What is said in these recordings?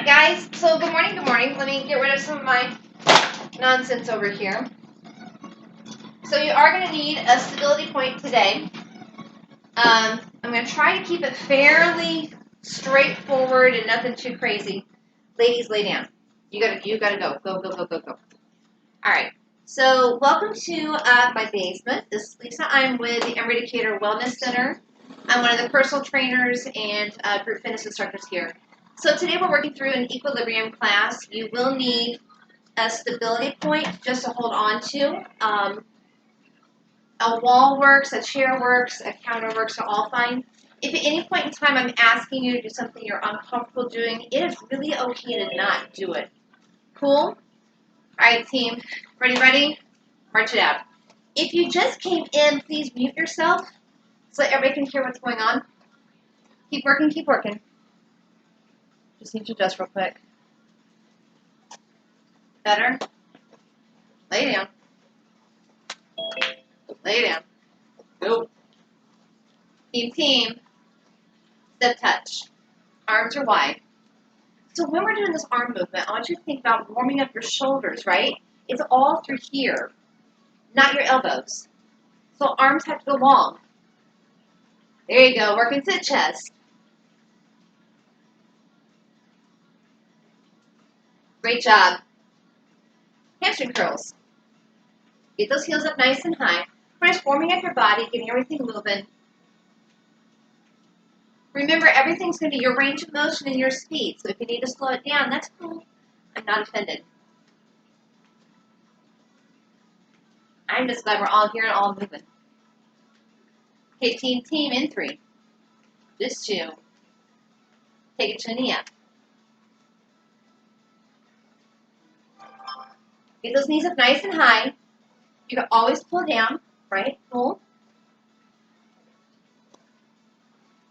Alright guys, so good morning. Let me get rid of some of my nonsense over here. So you are going to need a stability point today. I'm going to try to keep it fairly straightforward and nothing too crazy. Ladies, lay down. You gotta go. Go. Alright, so welcome to my basement. This is Lisa. I'm with the Emory Decatur Wellness Center. I'm one of the personal trainers and group fitness instructors here. So today we're working through an equilibrium class. You will need a stability point just to hold on to. A wall works, a chair works, a counter works, are all fine. If at any point in time I'm asking you to do something you're uncomfortable doing, it is really okay to not do it. Cool? All right, team. Ready? March it out. If you just came in, please mute yourself so that everybody can hear what's going on. Keep working. Just need to adjust real quick. Better? Lay down. Go. Team. Step touch. Arms are wide. So when we're doing this arm movement, I want you to think about warming up your shoulders, right? It's all through here, not your elbows. So arms have to go long. There you go, working sit chest. Great job. Hamstring curls. Get those heels up nice and high. Just warming up your body, getting everything moving. Remember, everything's going to be your range of motion and your speed. So if you need to slow it down, that's cool. I'm not offended. I'm just glad we're all here and all moving. Okay, team, in 3. Just 2. Take it to a knee up. Get those knees up nice and high. You can always pull down, right? Pull.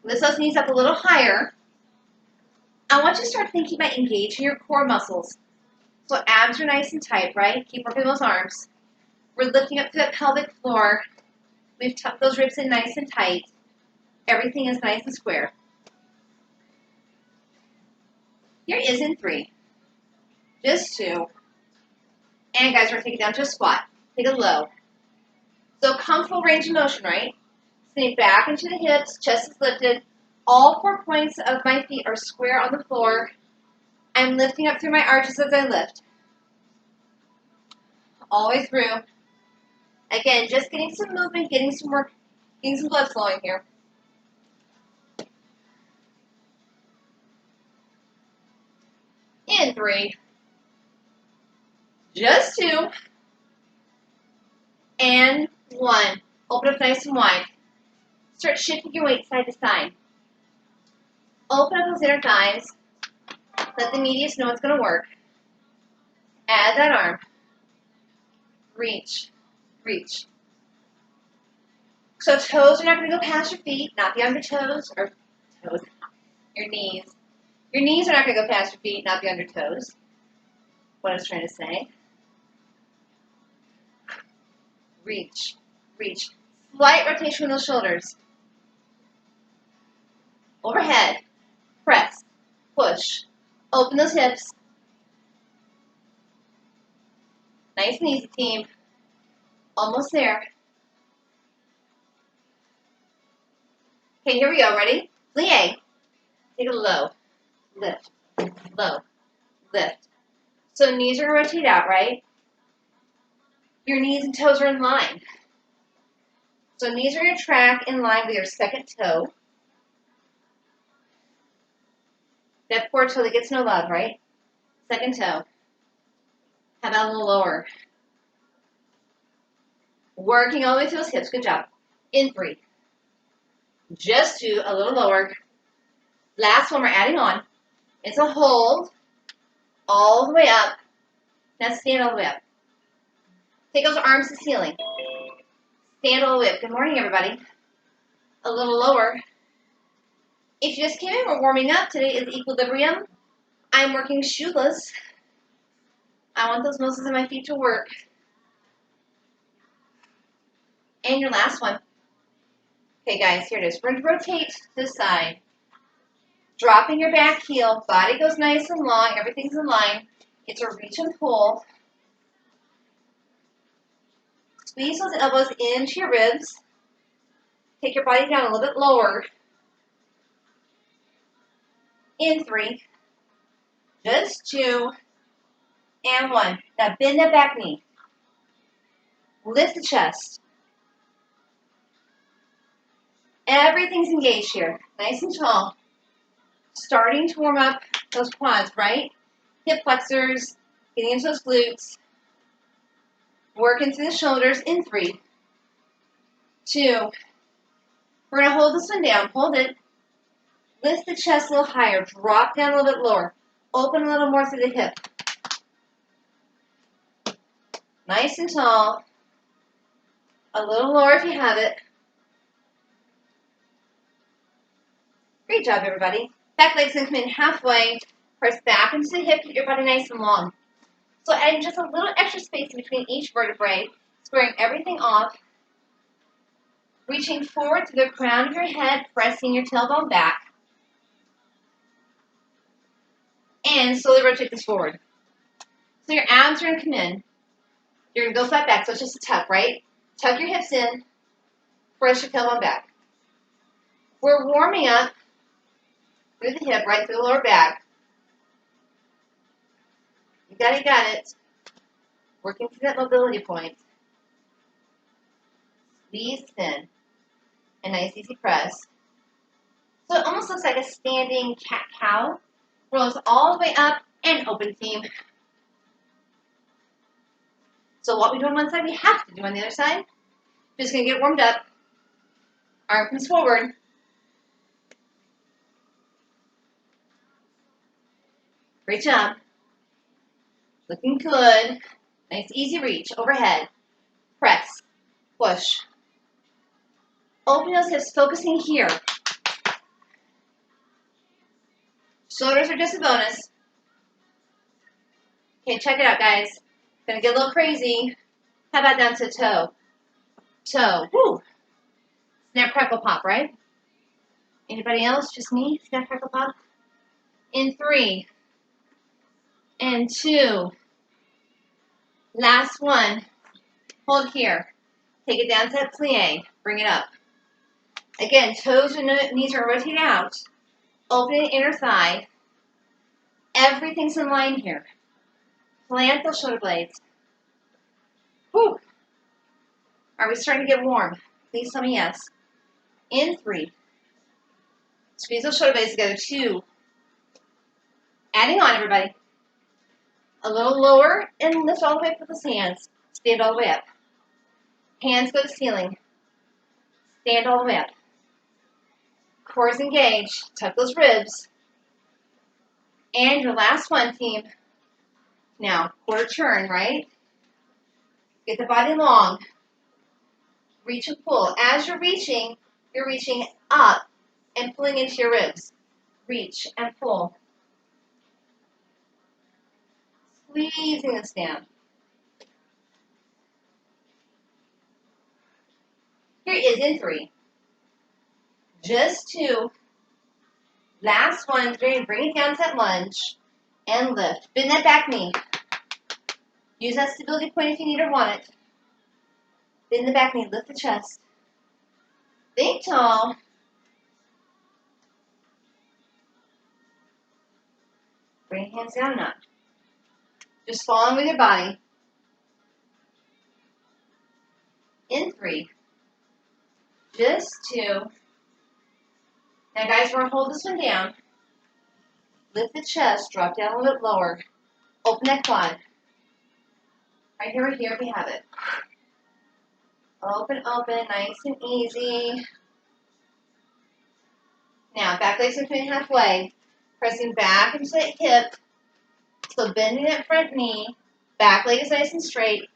Lift those knees up a little higher. I want you to start thinking about engaging your core muscles. So abs are nice and tight, right? Keep working those arms. We're lifting up to that pelvic floor. We've tucked those ribs in nice and tight. Everything is nice and square. Here is in 3. Just 2. And guys, we're going to take it down to a squat. Take it low. So comfortable range of motion, right? Sink back into the hips, chest is lifted. All 4 points of my feet are square on the floor. I'm lifting up through my arches as I lift. All the way through. Again, just getting some movement, getting some work, getting some blood flowing here. In 3. Just 2. And 1. Open up nice and wide. Start shifting your weight side to side. Open up those inner thighs. Let the medius know it's going to work. Add that arm. Reach. So toes are not going to go past your feet, not beyond your toes, or toes, your knees. Your knees are not going to go past your feet, not beyond your toes. What I was trying to say. Reach. Slight rotation with those shoulders. Overhead. Press. Push. Open those hips. Nice and easy, team. Almost there. Okay, here we go. Ready? Plie. Take it low. Lift. Low. Lift. So knees are going to rotate out, right? Your knees and toes are in line. So knees are going to track in line with your second toe. That poor toe that gets no love, right? Second toe. How about a little lower? Working all the way to those hips. Good job. In 3. Just 2. A little lower. Last one we're adding on. It's a hold. All the way up. Now stand all the way up. Take those arms to the ceiling. Stand all the way up. Good morning, everybody. A little lower. If you just came in, we're warming up. Today is equilibrium. I'm working shoeless. I want those muscles in my feet to work. And your last one. Okay, guys, here it is. We're going to rotate to the side. Dropping your back heel, body goes nice and long, everything's in line. It's a reach and pull. Squeeze those elbows into your ribs. Take your body down a little bit lower. In 3, just 2, and 1. Now bend that back knee. Lift the chest. Everything's engaged here. Nice and tall. Starting to warm up those quads, right? Hip flexors, getting into those glutes. Working through the shoulders in 3, 2. We're going to hold this one down. Hold it. Lift the chest a little higher. Drop down a little bit lower. Open a little more through the hip. Nice and tall. A little lower if you have it. Great job, everybody. Back leg's going to come in halfway. Press back into the hip. Keep your body nice and long. So adding just a little extra space between each vertebrae. Squaring everything off. Reaching forward to the crown of your head. Pressing your tailbone back. And slowly rotate this forward. So your abs are going to come in. You're going to go flat back. So it's just a tuck, right? Tuck your hips in. Press your tailbone back. We're warming up through the hip, right through the lower back. You got it. Working through that mobility point. Squeeze thin. A nice easy press. So it almost looks like a standing cat-cow. Rolls all the way up and open seam. So what we do on one side, we have to do on the other side. Just going to get warmed up. Arm comes forward. Great job. Looking good. Nice easy reach overhead. Press. Push. Open those hips, focusing here. Shoulders are just a bonus. Okay, check it out, guys. Gonna get a little crazy. How about down to toe? Toe. Woo. Snap, crackle, pop, right? Anybody else? Just me? Snap, crackle, pop? In 3. And 2. Last one. Hold here. Take it down to that plie. Bring it up. Again, toes and knees are rotated out. Opening inner thigh. Everything's in line here. Plant those shoulder blades. Whew. Are we starting to get warm? Please tell me yes. In 3. Squeeze those shoulder blades together. 2. Adding on, everybody. A little lower and lift all the way up with those hands. Stand all the way up. Hands go to the ceiling. Stand all the way up. Cores engaged. Tuck those ribs. And your last one, team. Now, quarter turn, right? Get the body long. Reach and pull. As you're reaching up and pulling into your ribs. Reach and pull. Squeezing this down. Here is in 3. Just 2. Last one, 3. Bring it down to that lunge and lift. Bend that back knee. Use that stability point if you need or want it. Bend the back knee. Lift the chest. Think tall. Bring hands down and up. Just following with your body. In 3. Just 2. Now, guys, we're going to hold this one down. Lift the chest. Drop down a little bit lower. Open that quad. Right here, right here, we have it. Open, open, nice and easy. Now, back legs are coming halfway. Pressing back into the hip. So bending that front knee. Back leg is nice and straight.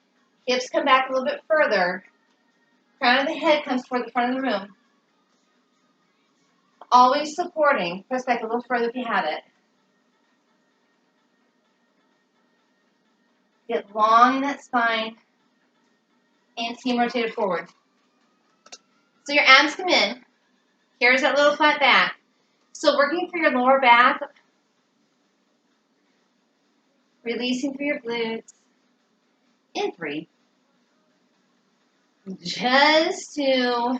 Hips come back a little bit further. Crown of the head comes toward the front of the room. Always supporting. Press back a little further if you have it. Get long in that spine. And team rotated forward. So your abs come in. Here's that little flat back. So working through your lower back, releasing through your glutes. In 3. Just 2.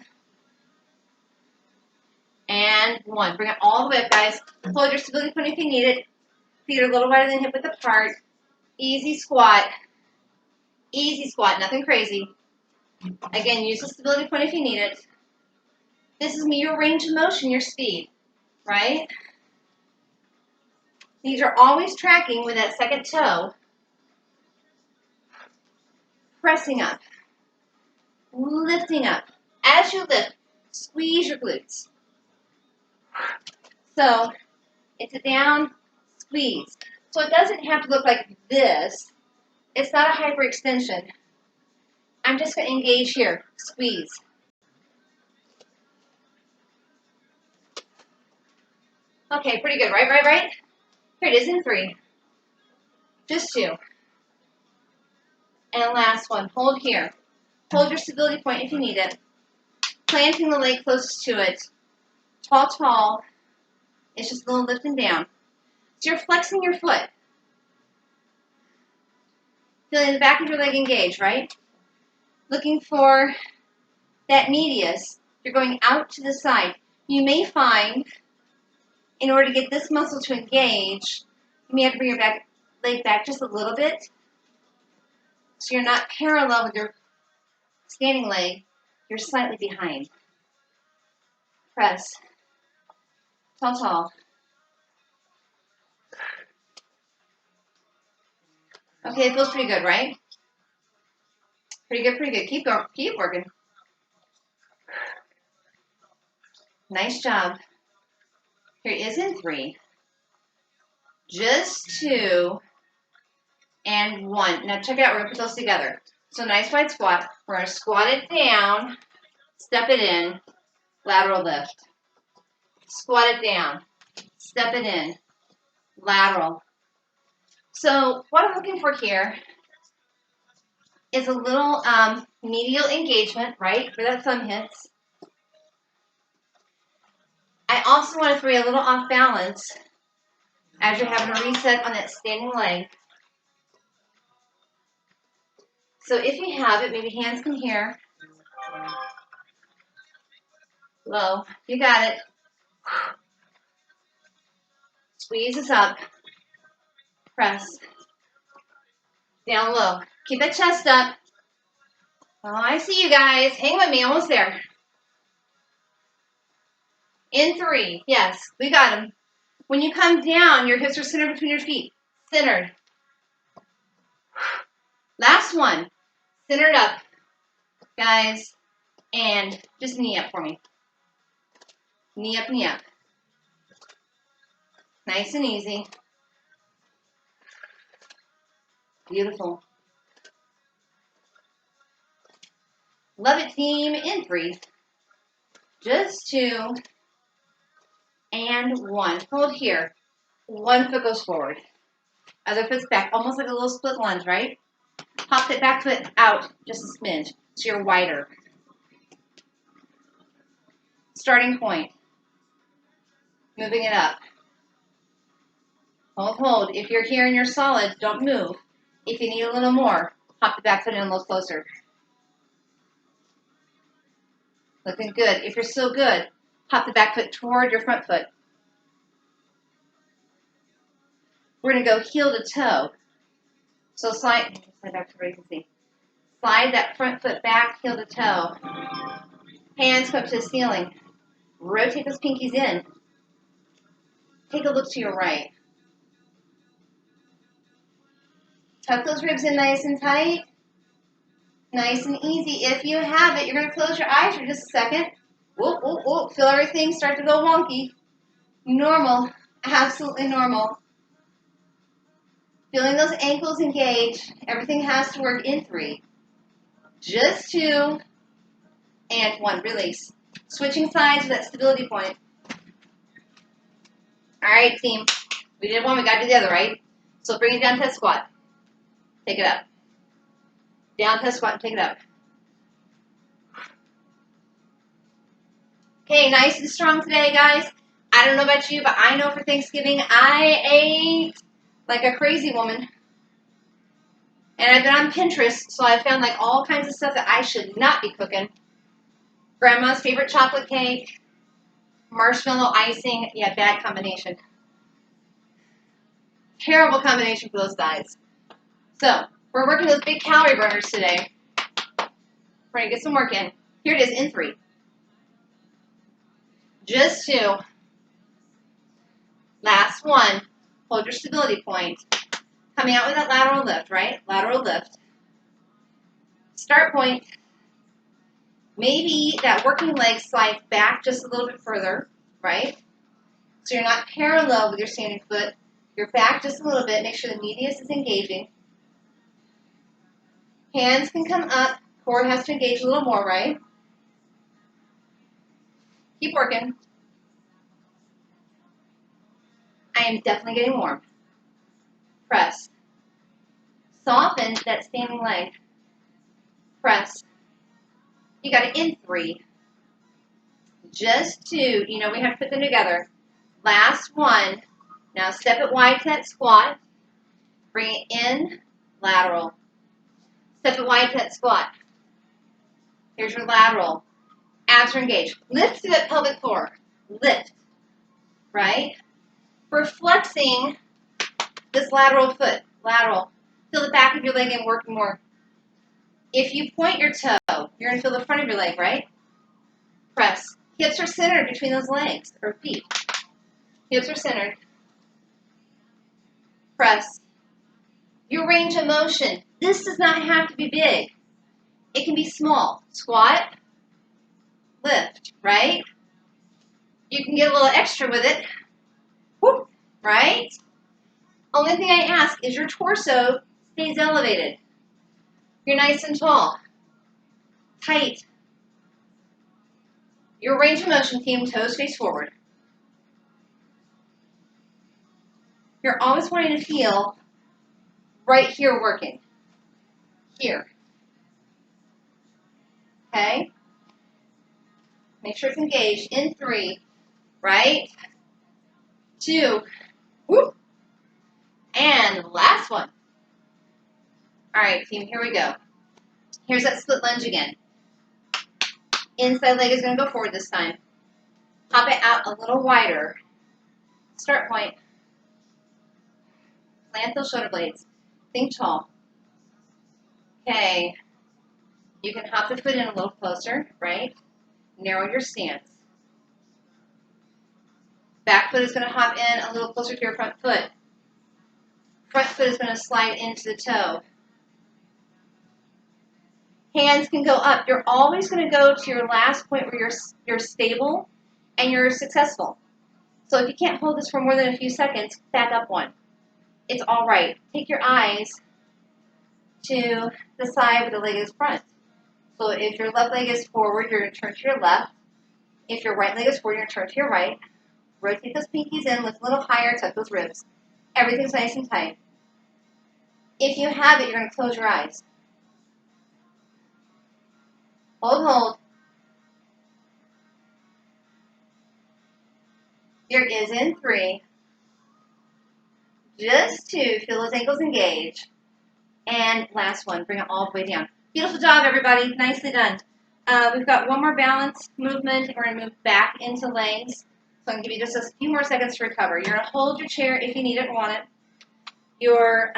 And 1. Bring it all the way up, guys. Hold your stability point if you need it. Feet are a little wider than hip width apart. Easy squat. Easy squat, nothing crazy. Again, use the stability point if you need it. This is your range of motion, your speed, right? These are always tracking with that second toe. Pressing up. Lifting up. As you lift, squeeze your glutes. So, it's a down, squeeze. So it doesn't have to look like this. It's not a hyperextension. I'm just going to engage here. Squeeze. Okay, pretty good. Right? Here it is in 3. Just 2. And last one. Hold here. Hold your stability point if you need it. Planting the leg closest to it. Tall. It's just a little lifting down. So you're flexing your foot. Feeling the back of your leg engage, right? Looking for that medius. You're going out to the side. You may find, in order to get this muscle to engage, you may have to bring your leg back just a little bit. So you're not parallel with your standing leg. You're slightly behind. Press. Tall. Okay, it feels pretty good, right? Pretty good. Keep going. Keep working. Nice job. Here it is in 3. Just 2. And 1. Now check it out. We're going to put those together. So nice wide squat. We're going to squat it down. Step it in. Lateral lift. Squat it down. Step it in. Lateral. So what I'm looking for here is a little medial engagement, right, where that thumb hits. I also want to throw you a little off balance as you're having a reset on that standing leg. So if you have it, maybe hands come here. Low. You got it. Squeeze this up. Press. Down low. Keep that chest up. Oh, I see you guys. Hang with me. Almost there. In 3. Yes, we got them. When you come down, your hips are centered between your feet. Centered. Last one. Centered up. Guys. And just knee up for me. Knee up. Nice and easy. Beautiful. Love it, team. In 3. Just 2. And 1. Hold here. One foot goes forward. Other foot's back. Almost like a little split lunge, right? Pop that back foot out just a smidge so you're wider. Starting point. Moving it up. Hold. If you're here and you're solid, don't move. If you need a little more, pop the back foot in a little closer. Looking good. If you're still good, pop the back foot toward your front foot. We're going to go heel to toe. So slide back to where you can see. Slide that front foot back, heel to toe. Hands come up to the ceiling. Rotate those pinkies in. Take a look to your right. Tuck those ribs in nice and tight. Nice and easy. If you have it, you're going to close your eyes for just a second. Whoop. Feel everything start to go wonky. Normal. Absolutely normal. Feeling those ankles engage. Everything has to work in 3. Just 2. And 1. Release. Switching sides with that stability point. All right, team. We did one. We got to do the other, right? So bring it down to a squat. Take it up. Down to a squat and take it up. Okay, nice and strong today, guys. I I don't know about you, but I know for Thanksgiving I ate like a crazy woman. And I've been on Pinterest, so I found like all kinds of stuff that I should not be cooking. Grandma's favorite chocolate cake, marshmallow icing. Yeah, bad combination. Terrible combination for those guys. So, we're working with big calorie burners today. We're going to get some work in. Here it is in 3. Just 2. Last 1. Hold your stability point. Coming out with that lateral lift, right? Lateral lift. Start point. Maybe that working leg slides back just a little bit further, right? So you're not parallel with your standing foot. You're back just a little bit. Make sure the medius is engaging. Hands can come up. Core has to engage a little more, right? Keep working. I am definitely getting warm. Press. Soften that standing leg. Press. You got it in 3. Just 2. You know we have to put them together. Last 1. Now step it wide to that squat. Bring it in. Lateral. Step it wide to that squat. Here's your lateral. Abs are engaged. Lift through that pelvic floor. Lift. Right? We're flexing this lateral foot. Lateral. Feel the back of your leg and working more. If you point your toe, you're going to feel the front of your leg, right? Press. Hips are centered between those legs or feet. Hips are centered. Press. Your range of motion. This does not have to be big. It can be small. Squat. Lift, right? You can get a little extra with it. Whoop, right? Only thing I ask is your torso stays elevated. You're nice and tall. Tight. Your range of motion team, toes face forward. You're always wanting to feel right here working. Here. Okay? Make sure it's engaged. In 3. Right? 2. Whoop. And last one. All right, team, here we go. Here's that split lunge again. Inside leg is going to go forward this time. Pop it out a little wider. Start point. Plant those shoulder blades. Think tall. Okay. You can hop the foot in a little closer, right? Narrow your stance. Back foot is going to hop in a little closer to your front foot. Front foot is going to slide into the toe. Hands can go up. You're always going to go to your last point where you're stable and you're successful. So if you can't hold this for more than a few seconds, back up 1. It's all right. Take your eyes to the side where the leg is front. So if your left leg is forward, you're going to turn to your left. If your right leg is forward, you're going to turn to your right. Rotate those pinkies in, lift a little higher, tuck those ribs. Everything's nice and tight. If you have it, you're going to close your eyes. Hold. Here is in 3. Just 2. Feel those ankles engage. And last 1. Bring it all the way down. Beautiful job, everybody. Nicely done. We've got one more balance movement. We're going to move back into legs. So I'm going to give you just a few more seconds to recover. You're going to hold your chair if you need it and want it. Your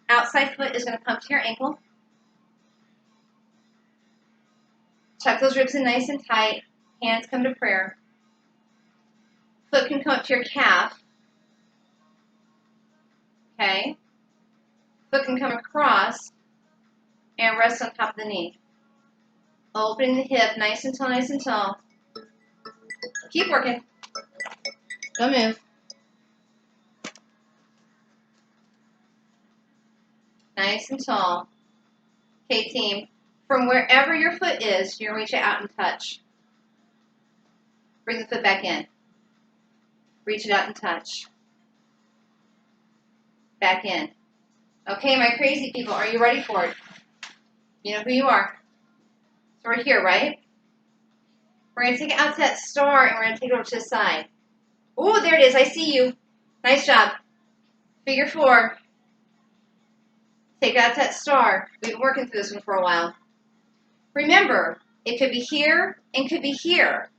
outside foot is going to come to your ankle. Tuck those ribs in nice and tight. Hands come to prayer. Foot can come up to your calf. Okay. Foot can come across and rest on top of the knee. Opening the hip, nice and tall, nice and tall. Keep working. Don't move. Nice and tall. Okay, team. From wherever your foot is, you're going to reach it out and touch. Bring the foot back in. Reach it out and touch. Back in. Okay, my crazy people, are you ready for it? You know who you are. So we're here, right? We're going to take it out to that star, and we're going to take it over to the side. Oh, there it is. I see you. Nice job. Figure 4. Take out that star. We've been working through this one for a while. Remember, it could be here and could be here.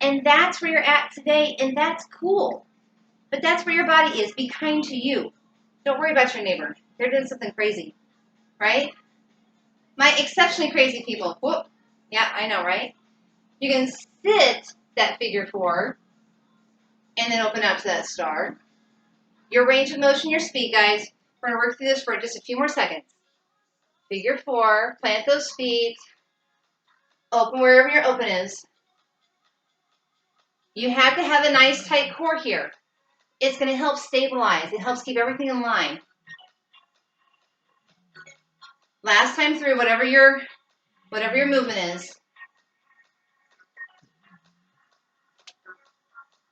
And that's where you're at today, and that's cool. But that's where your body is. Be kind to you. Don't worry about your neighbor. They're doing something crazy, right? My exceptionally crazy people. Whoop. Yeah, I know, right? You can sit that figure 4 and then open out to that star. Your range of motion, your speed, guys. We're going to work through this for just a few more seconds. Figure 4, plant those feet, open wherever your open is. You have to have a nice tight core here. It's going to help stabilize. It helps keep everything in line. Last time through, whatever your movement is.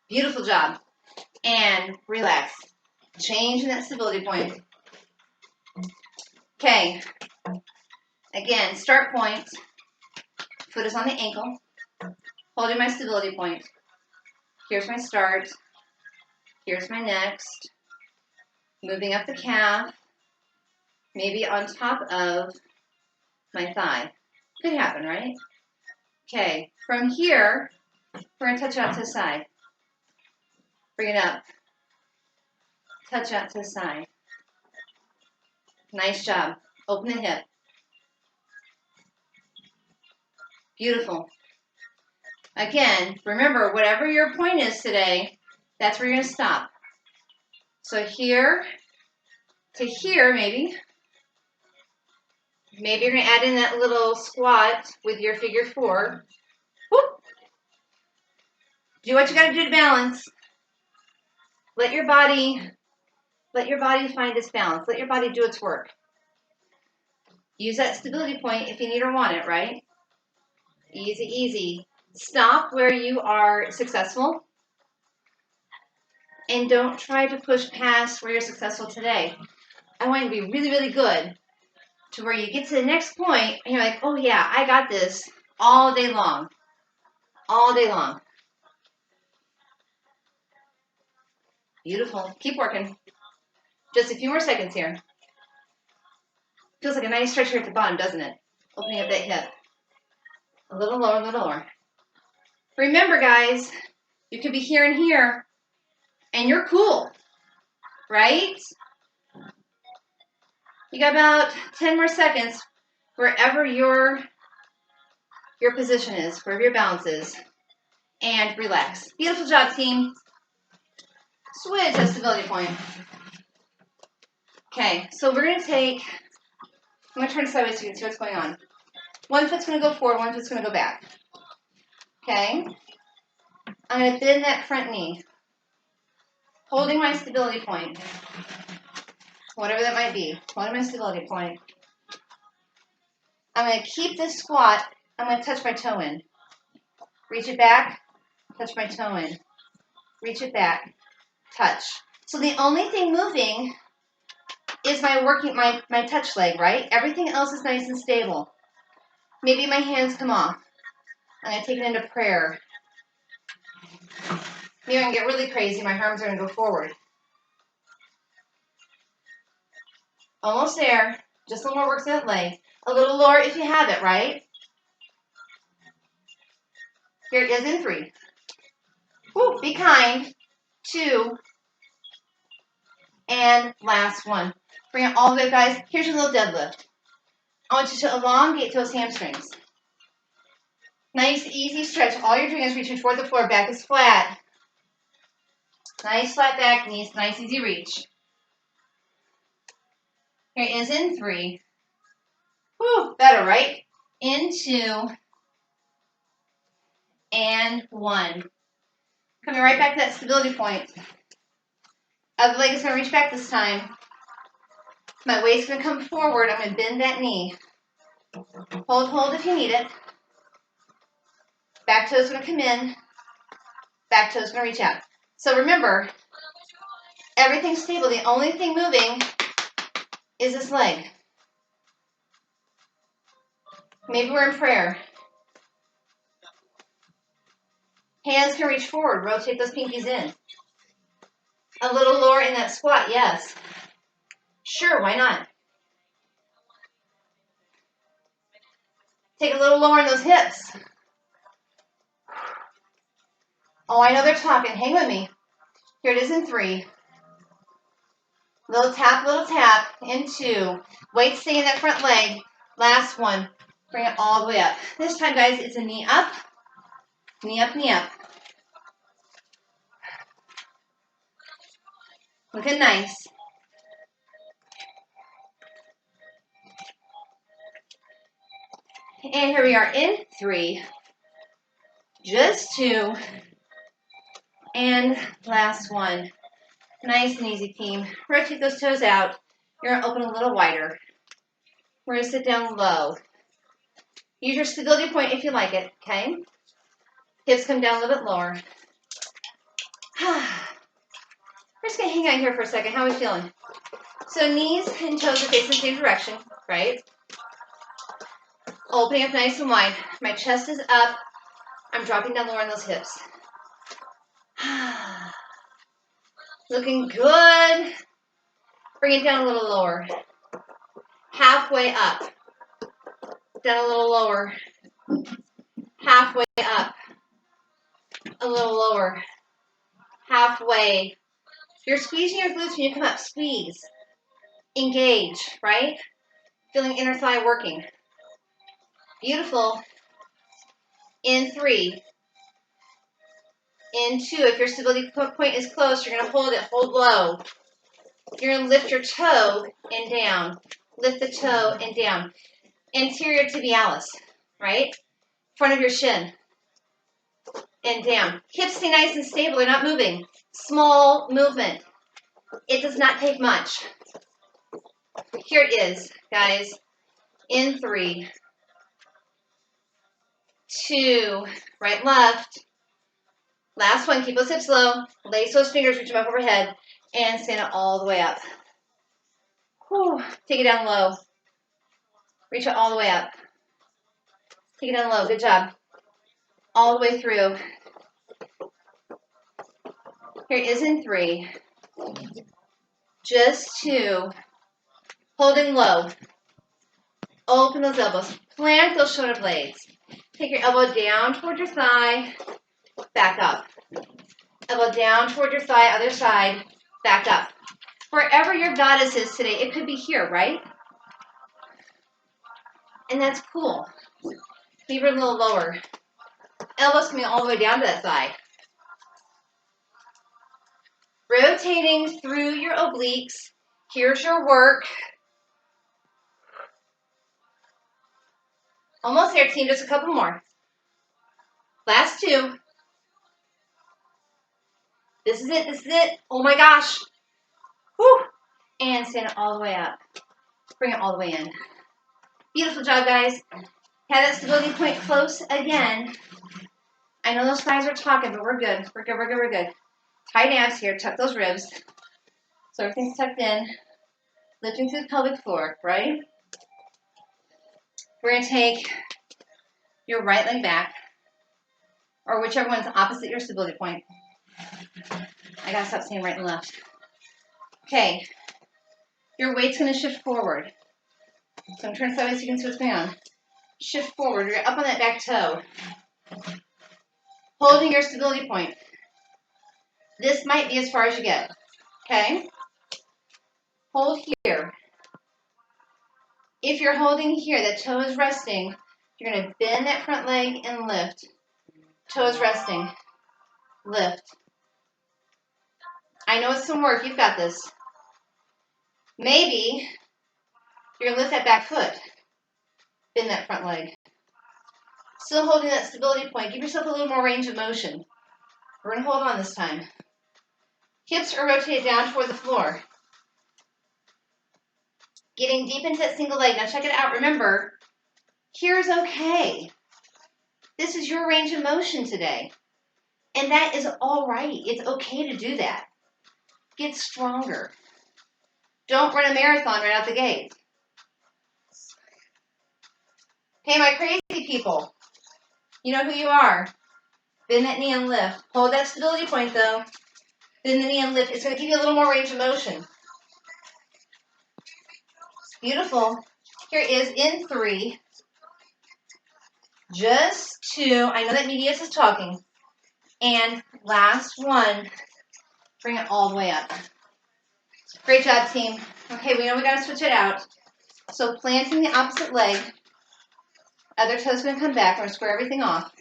Beautiful job. And relax. Change in that stability point. Okay. Again, start point. Foot is on the ankle. Holding my stability point. Here's my start. Here's my next. Moving up the calf. Maybe on top of my thigh. Could happen, right? Okay. From here, we're going to touch out to the side. Bring it up. Touch out to the side. Nice job. Open the hip. Beautiful. Again, remember, whatever your point is today, that's where you're going to stop. So here to here, maybe. Maybe you're going to add in that little squat with your figure 4. Whoop. Do what you got to do to balance. Let your body find its balance. Let your body do its work. Use that stability point if you need or want it, right? Easy, easy. Stop where you are successful. And don't try to push past where you're successful today. I want you to be really, really good to where you get to the next point and you're like, oh yeah, I got this all day long. All day long. Beautiful. Keep working. Just a few more seconds here. Feels like a nice stretch here at the bottom, doesn't it? Opening up that hip. A little lower, a little lower. Remember, guys, you could be here and here, and you're cool, right? You got about 10 more seconds wherever your position is, wherever your balance is, and relax. Beautiful job, team. Switch that stability point. Okay, so we're going to take, I'm going to turn sideways so you can see what's going on. One foot's going to go forward, one foot's going to go back. Okay? I'm going to bend that front knee, holding my stability point, whatever that might be, holding my stability point. I'm going to keep this squat. I'm going to touch my toe in. Reach it back, touch my toe in. Reach it back, touch. So the only thing moving is my touch leg, right? Everything else is nice and stable. Maybe my hands come off. I'm going to take it into prayer. Maybe I can get really crazy. My arms are going to go forward. Almost there. Just a little more work to that leg. A little lower if you have it, right? Here it is in 3. Woo, be kind. 2. And last one. Bring it all the way, guys. Here's your little deadlift. I want you to elongate those hamstrings. Nice, easy stretch. All you're doing is reaching toward the floor. Back is flat. Nice flat back, knees. Nice, easy reach. Here it is in 3. Woo, better, right? In 2. And 1. Coming right back to that stability point. Other leg is going to reach back this time. My waist's going to come forward. I'm going to bend that knee. Hold if you need it. Back toe's going to come in. Back toe's going to reach out. So remember, everything's stable. The only thing moving is this leg. Maybe we're in prayer. Hands can reach forward. Rotate those pinkies in. A little lower in that squat, yes. Sure, why not? Take a little lower in those hips. Oh, I know they're talking. Hang with me. Here it is in 3. Little tap, in 2. Weight stay in that front leg. Last one. Bring it all the way up. This time, guys, it's a knee up, knee up, knee up. Looking nice. And here we are in 3. Just 2. And last one. Nice and easy, team. Rotate those toes out. You're going to open a little wider. We're going to sit down low. Use your stability point if you like it, okay? Hips come down a little bit lower. We're just going to hang out here for a second. How are we feeling? So knees and toes are facing the same direction, right? Opening up nice and wide. My chest is up. I'm dropping down lower on those hips. Looking good. Bring it down a little lower. Halfway up. Down a little lower. Halfway up. A little lower. Halfway. You're squeezing your glutes when you come up. Squeeze. Engage, right? Feeling inner thigh working. Beautiful. In 3. In 2. If your stability point is close, you're going to hold it. Hold low. You're going to lift your toe and down. Lift the toe and down. Anterior tibialis, right? Front of your shin. And down. Hips stay nice and stable. They're not moving. Small movement. It does not take much. Here it is, guys. In 3. 2. Right, left. Last one. Keep those hips low. Lace those fingers. Reach them up overhead. And stand it all the way up. Whew. Take it down low. Reach it all the way up. Take it down low. Good job. All the way through. Here it is in 3. Just 2. Holding low. Open those elbows. Plant those shoulder blades. Take your elbow down toward your thigh. Back up. Elbow down toward your thigh. Other side. Back up. Wherever your goddess is today, it could be here, right? And that's cool. Leave her a little lower. Elbows coming all the way down to that thigh. Rotating through your obliques. Here's your work. Almost there, team. Just a couple more. Last 2. This is it. This is it. Oh my gosh. Whew. And stand it all the way up. Bring it all the way in. Beautiful job, guys. Have that stability point close again. I know those thighs are talking, but we're good. We're good. We're good. We're good. Tight abs here. Tuck those ribs. So everything's tucked in. Lifting through the pelvic floor, right? We're going to take your right leg back, or whichever one's opposite your stability point. I got to stop saying right and left. Okay. Your weight's going to shift forward. So I'm turning sideways so you can see what's going on. Shift forward. You're up on that back toe. Holding your stability point. This might be as far as you get. Okay? Hold here. If you're holding here, that toe is resting, you're going to bend that front leg and lift. Toe is resting. Lift. I know it's some work. You've got this. Maybe you're going to lift that back foot. Bend that front leg. Still holding that stability point. Give yourself a little more range of motion. We're going to hold on this time. Hips are rotated down toward the floor. Getting deep into that single leg. Now check it out. Remember, here's okay. This is your range of motion today. And that is all right. It's okay to do that. Get stronger. Don't run a marathon right out the gate. Hey, my crazy people. You know who you are. Bend that knee and lift. Hold that stability point, though. Bend the knee and lift. It's going to give you a little more range of motion. Beautiful. Here is in 3. Just 2. I know that Medius is talking. And last one. Bring it all the way up. Great job, team. Okay, we know we got to switch it out. So planting the opposite leg. Other toe's going to come back. We're going to square everything off.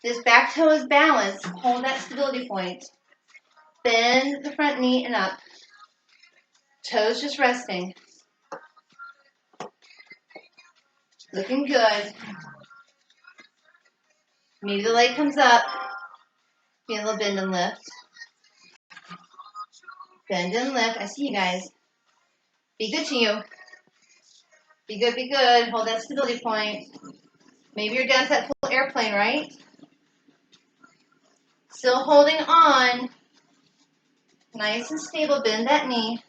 This back toe is balanced. Hold that stability point. Bend the front knee and up. Toes just resting. Looking good. Maybe the leg comes up. Feel a little bend and lift. Bend and lift. I see you guys. Be good to you. Be good, be good. Hold that stability point. Maybe you're down to that full airplane, right? Still holding on. Nice and stable. Bend that knee.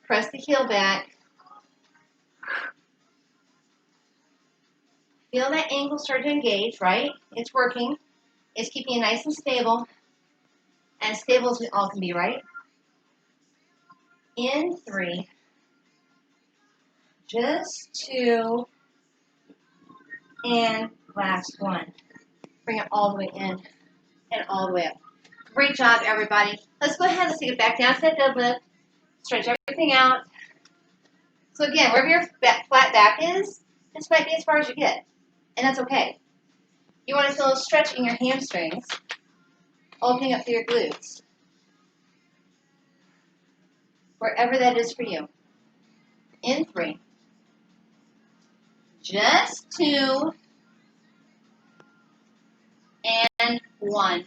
Press the heel back. Feel that ankle start to engage, right? It's working. It's keeping you nice and stable. As stable as we all can be, right? In 3. Just 2. And last one. Bring it all the way in and all the way up. Great job, everybody. Let's go ahead. Let's take it back down to that deadlift. Stretch everything out. So again, wherever your flat back is, this might be as far as you get. And that's okay. You want to feel a stretch in your hamstrings, opening up through your glutes. Wherever that is for you. In 3. Just 2. And 1.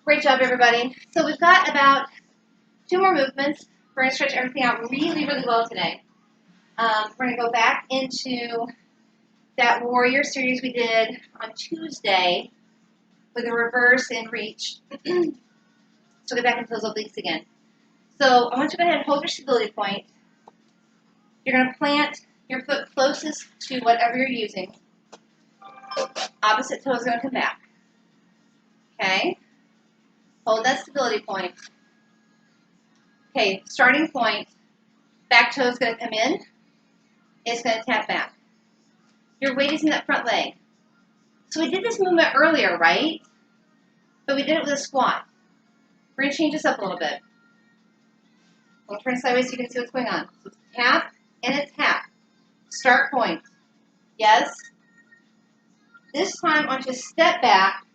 Great job, everybody. So we've got about 2 more movements. We're going to stretch everything out really, really well today. We're going to go back into that warrior series we did on Tuesday with a reverse and reach. So get back into those obliques again. So I want you to go ahead and hold your stability point. You're going to plant your foot closest to whatever you're using. Opposite toe is going to come back. Okay? Hold that stability point. Okay, starting point. Back toe is going to come in. It's going to tap back. Your weight is in that front leg. So we did this movement earlier, right? But we did it with a squat. We're going to change this up a little bit. We'll turn sideways so you can see what's going on. So it's tap and a tap. Start point. Yes. This time I want you to step back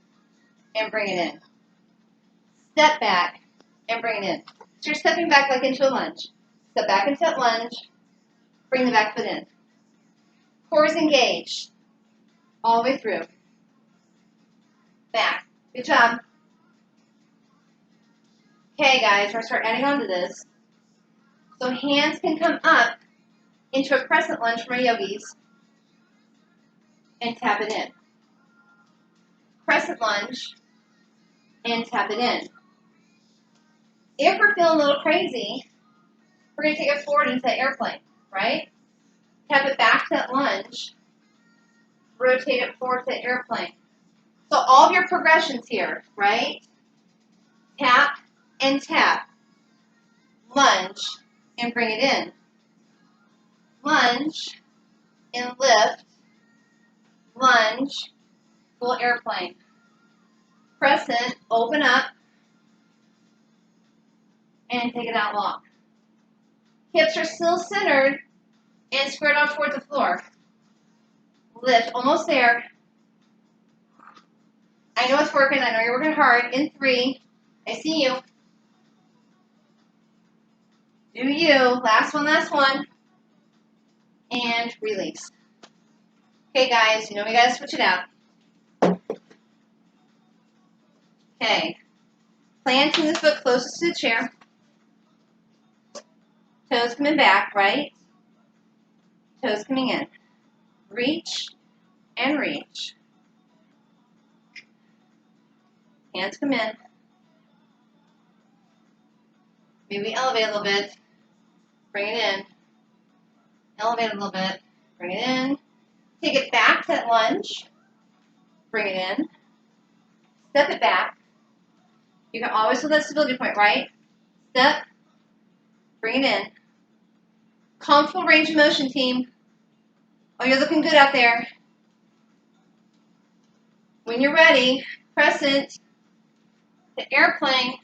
and bring it in. Step back and bring it in. So you're stepping back like into a lunge. Step back into that lunge. Bring the back foot in. Core is engaged. All the way through. Back. Good job. Okay, guys, we're going to start adding on to this. So hands can come up into a crescent lunge for my yogis and tap it in. Crescent lunge and tap it in. If we're feeling a little crazy, we're going to take it forward into that airplane, right? Tap it back to that lunge. Rotate it forward to the airplane. So all of your progressions here, right? Tap and tap. Lunge and bring it in. Lunge and lift. Lunge, full airplane. Crescent, open up, and take it out long. Hips are still centered and squared off towards the floor. Lift, almost there. I know it's working. I know you're working hard. In 3. I see you. Do you. Last one. And release. Okay, guys, you know we got to switch it out. Okay. Planting the foot closest to the chair. Toes coming back, right? Toes coming in. Reach and reach. Hands come in. Maybe elevate a little bit. Bring it in. Elevate a little bit. Bring it in. Take it back to that lunge. Bring it in. Step it back. You can always hold that stability point, right? Step, bring it in. Comfortable range of motion, team. Oh, you're looking good out there. When you're ready, crescent, the airplane,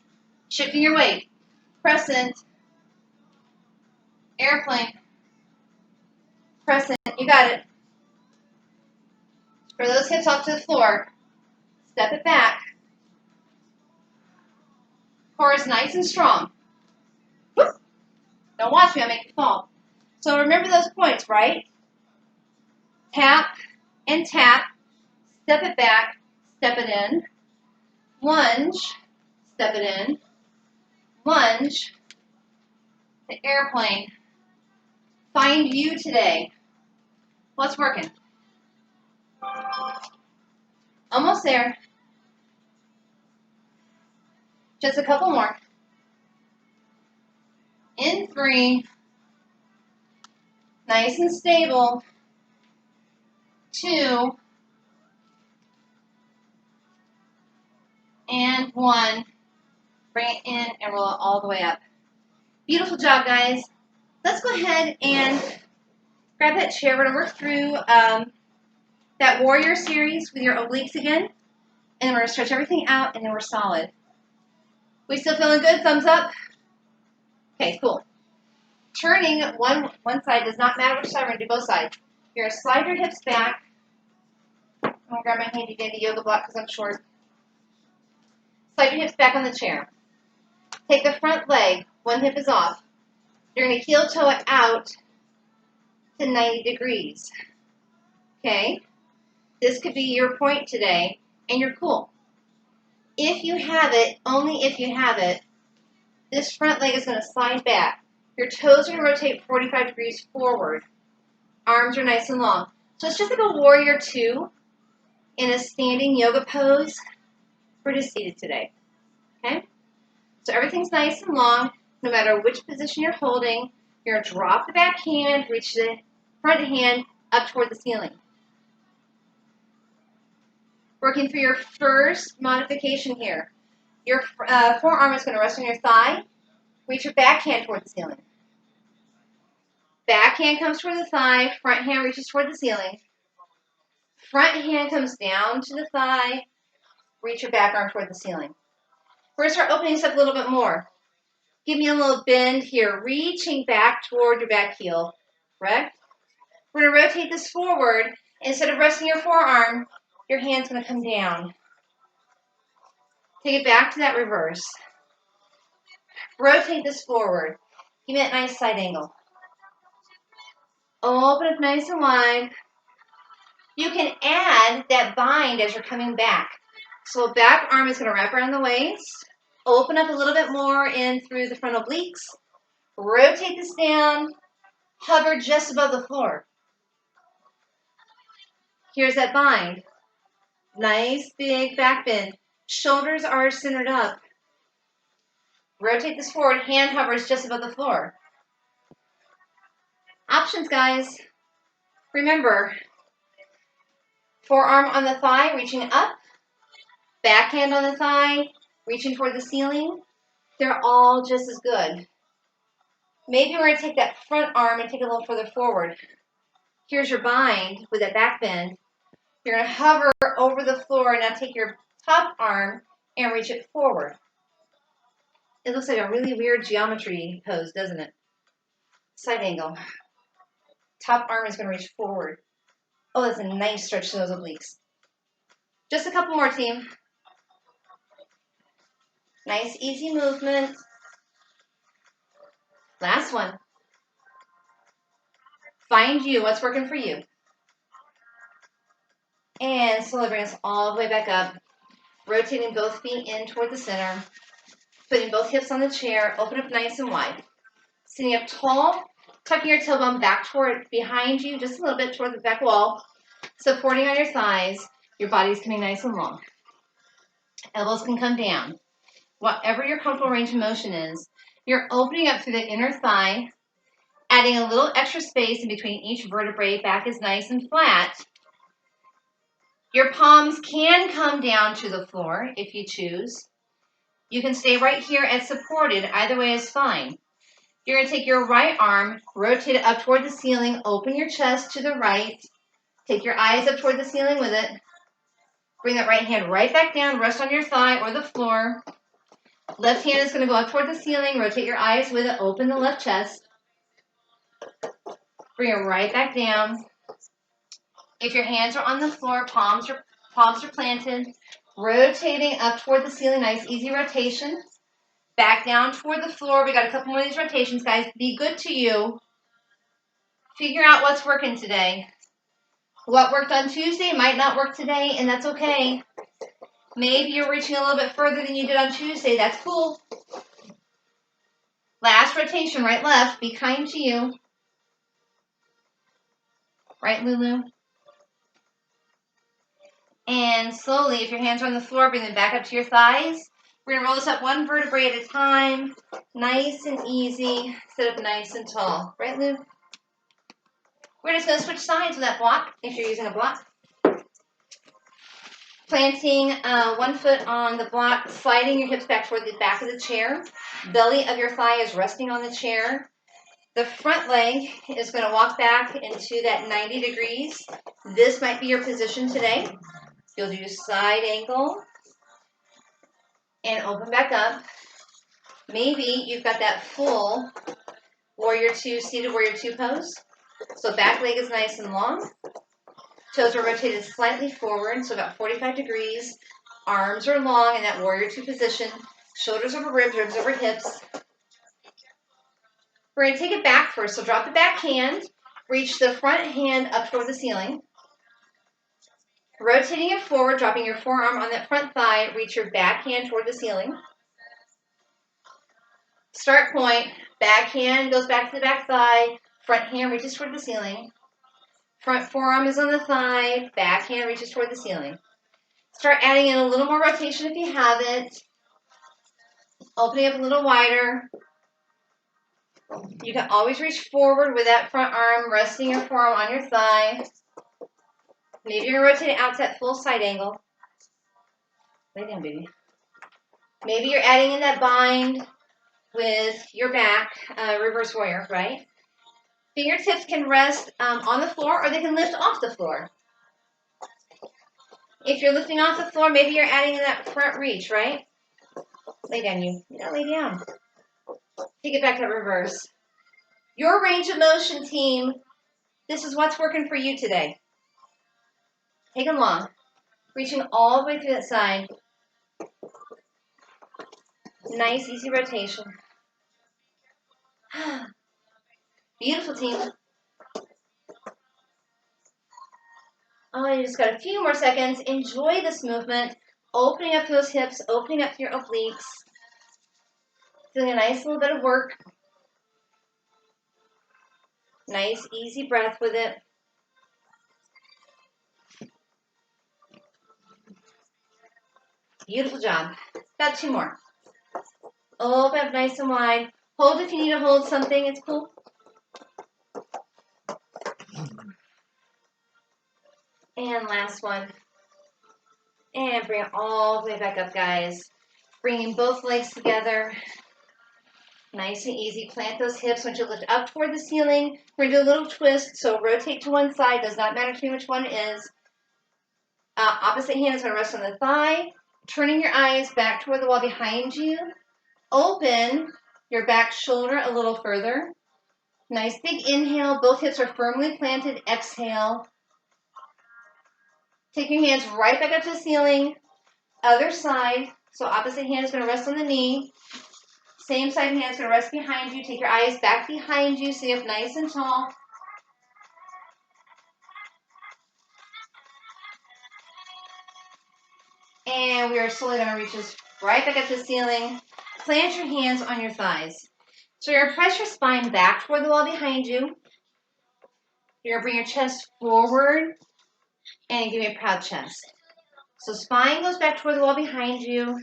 shifting your weight. Crescent, airplane, crescent. You got it. Spread those hips off to the floor. Step it back. Core is nice and strong. Whoop. Don't watch me, I'll make you fall. So remember those points, right? Tap and tap. Step it back. Step it in. Lunge. Step it in. Lunge. The airplane. Find you today. What's working? Almost there. Just a couple more. In 3. Nice and stable. 2. And 1. Bring it in and roll it all the way up. Beautiful job, guys. Let's go ahead and grab that chair. We're going to work through that warrior series with your obliques again. And then we're going to stretch everything out, and then we're solid. We still feeling good? Thumbs up? Okay, cool. Turning one side does not matter which side. We're going to do both sides. You're going to slide your hips back. I'm going to grab my handy dandy yoga block because I'm short. Slide your hips back on the chair. Take the front leg. One hip is off. You're going to heel toe it out to 90 degrees. Okay? This could be your point today, and you're cool. If you have it, only if you have it, this front leg is going to slide back. Your toes are going to rotate 45 degrees forward. Arms are nice and long. So it's just like a warrior 2 in a standing yoga pose. We're just seated today. Okay? So everything's nice and long. No matter which position you're holding, you're going to drop the back hand, reach the front hand up toward the ceiling. Working through your first modification here. Your forearm is going to rest on your thigh. Reach your back hand toward the ceiling. Back hand comes toward the thigh. Front hand reaches toward the ceiling. Front hand comes down to the thigh. Reach your back arm toward the ceiling. We're going to start opening this up a little bit more. Give me a little bend here, reaching back toward your back heel. Correct? We're going to rotate this forward. Instead of resting your forearm, your hand's going to come down. Take it back to that reverse. Rotate this forward. Give me that nice side angle. Open up nice and wide. You can add that bind as you're coming back. So back arm is going to wrap around the waist. Open up a little bit more in through the front obliques. Rotate this down. Hover just above the floor. Here's that bind. Nice big back bend. Shoulders are centered up. Rotate this forward. Hand hovers just above the floor. Options, guys. Remember, forearm on the thigh, reaching up. Backhand on the thigh, reaching toward the ceiling. They're all just as good. Maybe we're going to take that front arm and take it a little further forward. Here's your bind with that back bend. You're going to hover over the floor. Now take your top arm and reach it forward. It looks like a really weird geometry pose, doesn't it? Side angle. Top arm is going to reach forward. Oh, that's a nice stretch to those obliques. Just a couple more, team. Nice, easy movement. Last one. Find you. What's working for you? And slowly bring us all the way back up. Rotating both feet in toward the center. Putting both hips on the chair. Open up nice and wide. Sitting up tall. Tucking your tailbone back toward behind you. Just a little bit toward the back wall. Supporting on your thighs. Your body's coming nice and long. Elbows can come down. Whatever your comfortable range of motion is, you're opening up through the inner thigh, adding a little extra space in between each vertebrae. Back is nice and flat. Your palms can come down to the floor if you choose. You can stay right here and supported. Either way is fine. You're going to take your right arm, rotate it up toward the ceiling, open your chest to the right. Take your eyes up toward the ceiling with it. Bring that right hand right back down, rest on your thigh or the floor. Left hand is going to go up toward the ceiling, rotate your eyes with it, open the left chest. Bring it right back down. If your hands are on the floor, palms are planted. Rotating up toward the ceiling, nice easy rotation. Back down toward the floor. We got a couple more of these rotations, guys. Be good to you. Figure out what's working today. What worked on Tuesday might not work today, and that's okay. Maybe you're reaching a little bit further than you did on Tuesday. That's cool. Last rotation, right, left. Be kind to you. Right, Lulu? And slowly, if your hands are on the floor, bring them back up to your thighs. We're going to roll this up one vertebrae at a time. Nice and easy. Sit up nice and tall. Right, Lou? We're just going to switch sides with that block, if you're using a block. Planting one foot on the block, sliding your hips back toward the back of the chair. Belly of your thigh is resting on the chair. The front leg is going to walk back into that 90 degrees. This might be your position today. You'll do side angle and open back up. Maybe you've got that full warrior two, seated warrior two pose. So back leg is nice and long. Toes are rotated slightly forward, so about 45 degrees. Arms are long in that warrior two position. Shoulders over ribs, ribs over hips. We're going to take it back first. So drop the back hand. Reach the front hand up toward the ceiling. Rotating it forward, dropping your forearm on that front thigh. Reach your back hand toward the ceiling. Start point. Back hand goes back to the back thigh. Front hand reaches toward the ceiling. Front forearm is on the thigh. Back hand reaches toward the ceiling. Start adding in a little more rotation if you have it. Opening up a little wider. You can always reach forward with that front arm, resting your forearm on your thigh. Maybe you're going to rotate it out to that full side angle. Lay down, baby. Maybe you're adding in that bind with your back, reverse warrior, right? Fingertips can rest on the floor or they can lift off the floor. If you're lifting off the floor, maybe you're adding in that front reach, right? Lay down, you. You gotta lay down. Take it back to reverse. Your range of motion, team. This is what's working for you today. Take them long. Reaching all the way through that side. Nice, easy rotation. Beautiful, team. Oh, you just got a few more seconds. Enjoy this movement. Opening up those hips, opening up your obliques. Doing a nice little bit of work. Nice, easy breath with it. Beautiful job. About two more. Open up nice and wide. Hold if you need to hold something. It's cool. And last one. And bring it all the way back up, guys. Bringing both legs together. Nice and easy. Plant those hips. Once you lift up toward the ceiling, we're going to do a little twist. So rotate to one side. Does not matter to me which one it is. Opposite hand is going to rest on the thigh. Turning your eyes back toward the wall behind you. Open your back shoulder a little further. Nice big inhale. Both hips are firmly planted. Exhale. Take your hands right back up to the ceiling. Other side. So opposite hand is going to rest on the knee. Same side hand is going to rest behind you. Take your eyes back behind you. Sit up nice and tall. And we are slowly going to reach this right back up to the ceiling. Plant your hands on your thighs. So you're going to press your spine back toward the wall behind you. You're going to bring your chest forward and give me a proud chest. So spine goes back toward the wall behind you.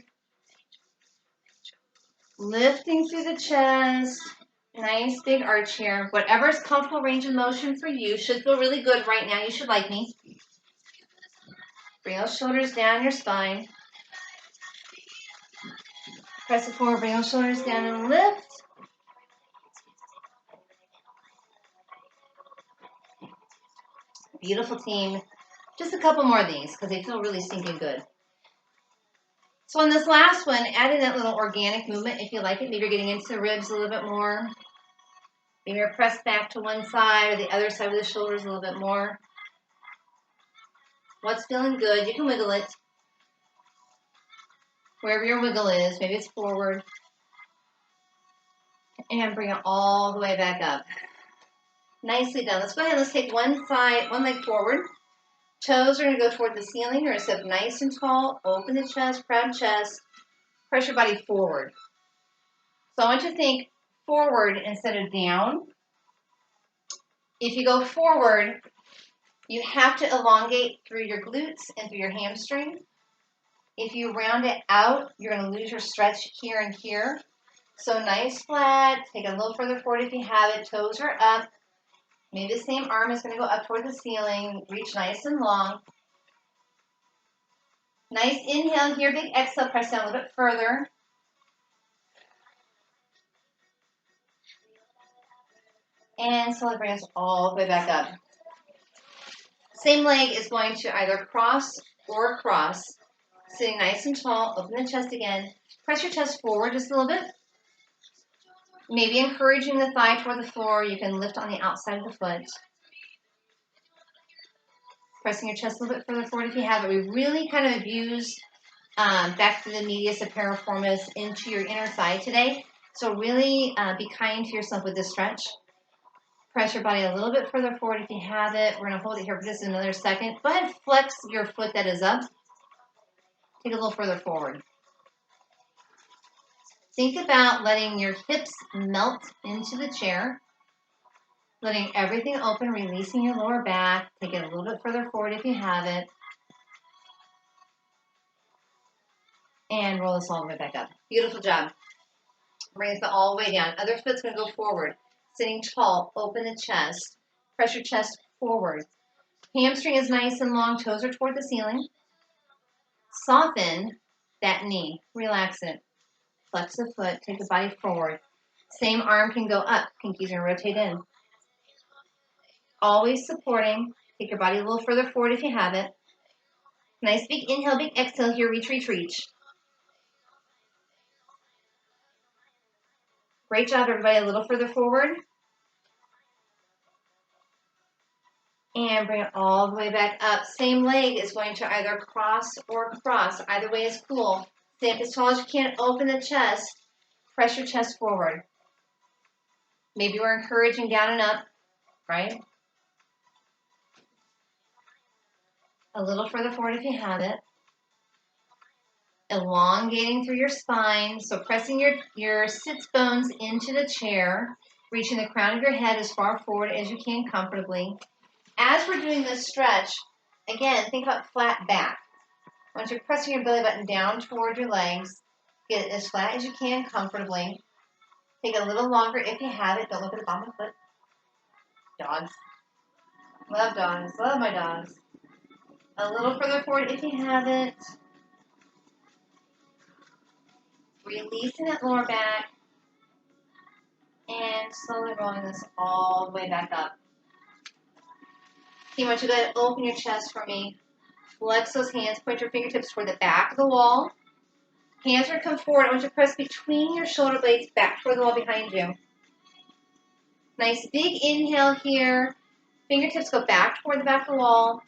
Lifting through the chest. Nice big arch here. Whatever is comfortable range of motion for you. Should feel really good right now. You should like me. Bring those shoulders down your spine. Press it forward, bring those shoulders down and lift. Beautiful, team. Just a couple more of these because they feel really stinking good. So on this last one, add in that little organic movement if you like it. Maybe you're getting into the ribs a little bit more. Maybe you're pressed back to one side or the other side of the shoulders a little bit more. What's feeling good? You can wiggle it. Wherever your wiggle is, maybe it's forward. And bring it all the way back up. Nicely done. Let's go ahead and let's take one leg forward. Toes are going to go toward the ceiling. You're going to sit up nice and tall. Open the chest, proud chest. Press your body forward. So I want you to think forward instead of down. If you go forward, you have to elongate through your glutes and through your hamstring. If you round it out, you're going to lose your stretch here and here. So nice flat. Take it a little further forward if you have it. Toes are up. Maybe the same arm is going to go up toward the ceiling. Reach nice and long. Nice inhale here. Big exhale. Press down a little bit further. And slowly bring us all the way back up. Same leg is going to either cross or cross. Sitting nice and tall. Open the chest again. Press your chest forward just a little bit. Maybe encouraging the thigh toward the floor. You can lift on the outside of the foot. Pressing your chest a little bit further forward if you have it. We really kind of abused back to the medius and piriformis into your inner thigh today. So really be kind to yourself with this stretch. Press your body a little bit further forward if you have it. We're going to hold it here for just another second. Go ahead and flex your foot that is up. Take a little further forward. Think about letting your hips melt into the chair. Letting everything open, releasing your lower back. Take it a little bit further forward if you have it. And roll this all the way back up. Beautiful job. Bring it all the way down. Other foot's going to go forward. Sitting tall, open the chest. Press your chest forward. Hamstring is nice and long. Toes are toward the ceiling. Soften that knee. Relax it. Flex the foot. Take the body forward. Same arm can go up. Pinkies are going to rotate in. Always supporting. Take your body a little further forward if you have it. Nice big inhale, big exhale here. Reach, reach, reach. Great job, everybody. A little further forward. And bring it all the way back up. Same leg is going to either cross or cross. Either way is cool. Stay up as tall as you can. Open the chest. Press your chest forward. Maybe we're encouraging down and up, right? A little further forward if you have it. Elongating through your spine. So pressing your sits bones into the chair. Reaching the crown of your head as far forward as you can comfortably. As we're doing this stretch, again, think about flat back. Once you're pressing your belly button down toward your legs, get it as flat as you can comfortably. Take it a little longer if you have it. Don't look at the bottom of the foot. Dogs. Love dogs. Love my dogs. A little further forward if you have it. Releasing that lower back. And slowly rolling this all the way back up. You want you to go ahead and open your chest for me. Flex those hands. Point your fingertips toward the back of the wall. Hands are going to come forward. I want you to press between your shoulder blades back toward the wall behind you. Nice big inhale here. Fingertips go back toward the back of the wall.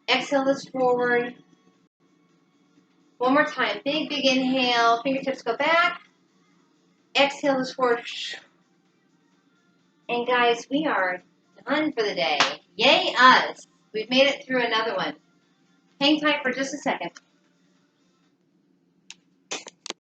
Exhale this forward. One more time. Big, big inhale. Fingertips go back. Exhale this forward. And guys, we are done for the day. Yay us. We've made it through another one. Hang tight for just a second.